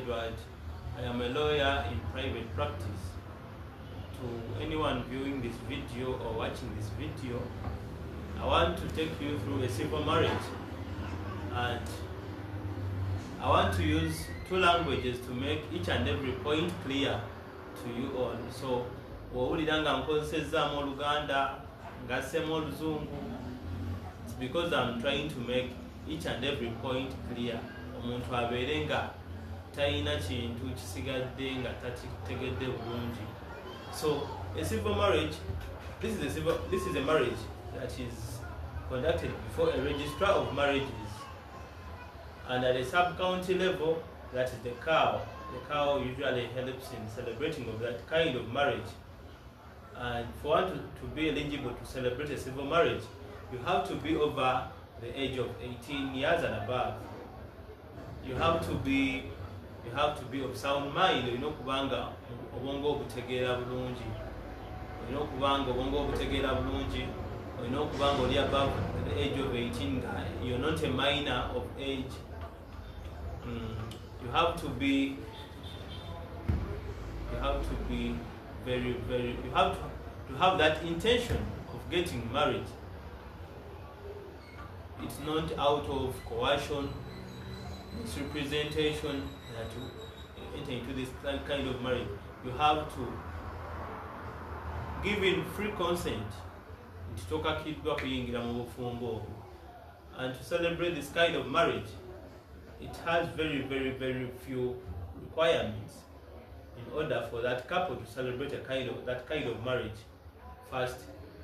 Edward. I am a lawyer in private practice. To anyone viewing this video or watching this video, I want to take you through a civil marriage, and I want to use two languages to make each and every point clear to you all. So wowuliranga nkozesezaamu Oluganda ngassemu Oluzungu, it's because I'm trying to make each and every point clear. Omuntu abeere nga talina kintu kisigadde nga takitegedde bulungi. So a civil marriage, this is a marriage that is conducted before a registrar of marriages, and at a sub-county level, that is the cow. The cow usually helps in celebrating of that kind of marriage. And for one to be eligible to celebrate a civil marriage, you have to be over the age of 18 years and above. You have to be of sound mind. You know kubanga obongo obutegeera bulungi. You know kubanga obongo obutegeera bulungi. You know kubanga oli above the age of 18. You're not a minor of age. You have to be very, you have to have that intention of getting married. It's not out of coercion, misrepresentation that you enter into this kind of marriage. You have to give in free consent and to celebrate this kind of marriage. It has very few requirements in order for that couple to celebrate that kind of marriage. First,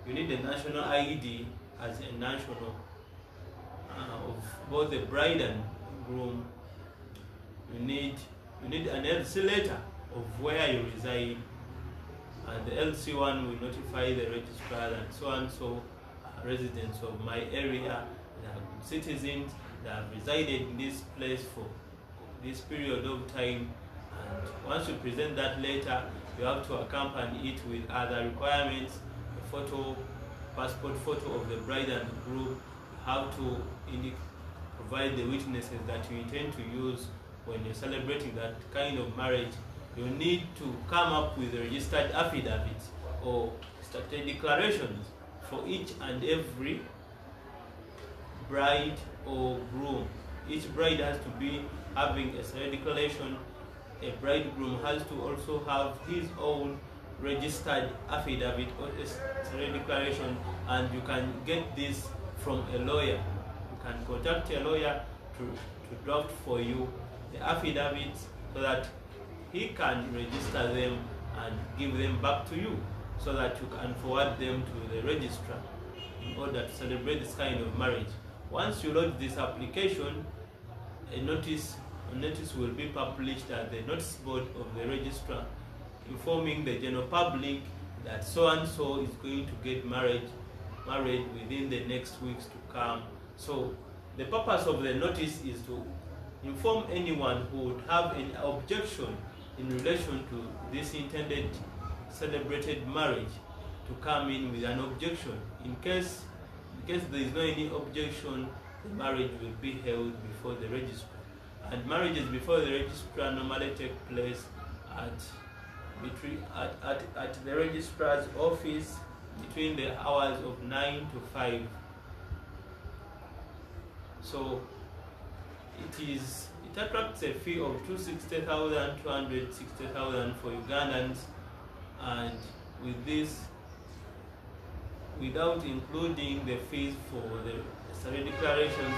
you need a national ID as a national of both the bride and groom. You need an LC letter of where you reside, and the LC one will notify the registrar that so and so residents of my area, they are good citizens, they have resided in this place for this period of time. And once you present that letter, you have to accompany it with other requirements: a photo, passport photo of the bride and the groom. You have to provide the witnesses that you intend to use when you're celebrating that kind of marriage. You need to come up with registered affidavits or statutory declarations for each and every bride or groom. Each bride has to be having a statutory declaration. A bridegroom has to also have his own registered affidavit or a statutory declaration, and you can get this from a lawyer. You can contact a lawyer to draft for you the affidavits so that he can register them and give them back to you, so that you can forward them to the registrar in order to celebrate this kind of marriage. Once you lodge this application, a notice will be published at the notice board of the registrar, informing the general public that so and so is going to get married within the next weeks to come. So the purpose of the notice is to inform anyone who would have an objection in relation to this intended celebrated marriage to come in with an objection. In case there is no any objection, the marriage will be held before the registrar. And marriages before the registrar normally take place at the registrar's office between the hours of 9 to 5. So it attracts a fee of 260,000, 260,000 for Ugandans, and with this, without including the fees for the statutory declarations,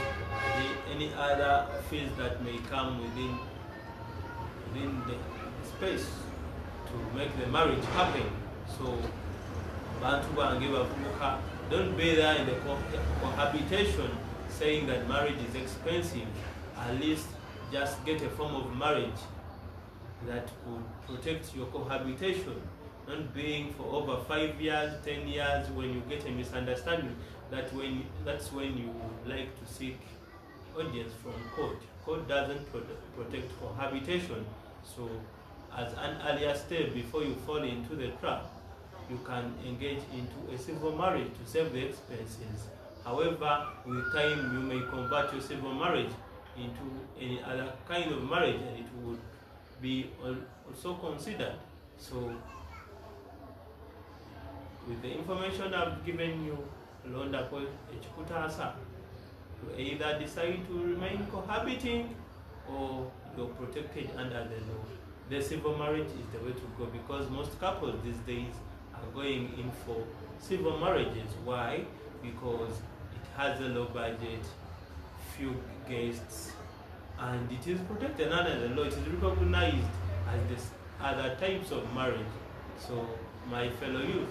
any other fees that may come within the space to make the marriage happen. So don't be there in the cohabitation saying that marriage is expensive. At least just get a form of marriage that would protect your cohabitation. Not being for over 5 years, 10 years, when you get a misunderstanding, that's when you would like to seek audience from court. Court doesn't protect cohabitation. So as an earlier step before you fall into the trap, you can engage into a civil marriage to save the expenses. However, with time you may convert your civil marriage into any other kind of marriage, and it would be also considered. So with the information I've given you, Londa ko echikutasa, you either decide to remain cohabiting or you're protected under the law. The civil marriage is the way to go, because most couples these days are going in for civil marriages. Why? Because it has a low budget, few guests, and it is protected under the law. It is recognized as the other types of marriage. So my fellow youth,